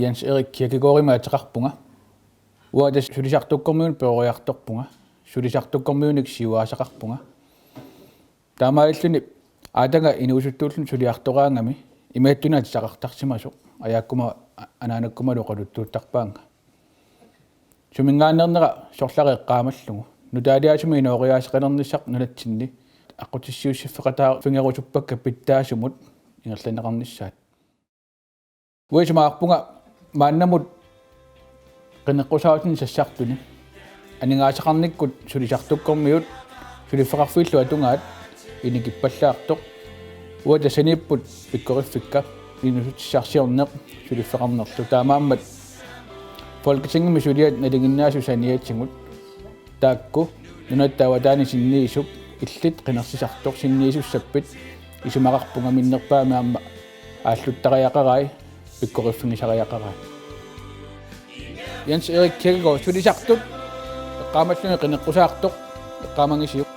Jens Erik Kierkegaard-maataqarpunga uata sulisartukkormiun peoriartorpunga sulisartukkormiunik siuaasaqarpunga taamailluni aatanga inuusuttuullun suliartoraangami imaattunaat saqartarsimasoq ajaakkuma anaanakkumalu qaluttuuttarpaanga sumingaanernera sorlareeqqaamallugu nutaaliasumi inooriaasqanernisaq nulatsinni aqutissiussiffeqataa fingerusuppakka pittaasumut ingerlaneqarnissaat uisumaarpunga maannamut qinneqqusaatin sassartuni aningaasaqarnikkut sulisartukkormiut sulifeqarfillu atungaat inikippallaartoq uata saniipput pikkoriffikka inusutissarsiorneq sulifeqarnerlu taamaammat folketingimi suliat nalinginnaasu saniatsingut taakku nunattaawataani sinniisuk illit qinersisartoq sinniisussapпит isumaqarpunga minnerpaami aamma aalluttariaqarai pikkoriffingisariaqarai Jens Erik Kierkegaard sulisartut eqqaamalluni qineqqusaartoq eqqaamangisiuq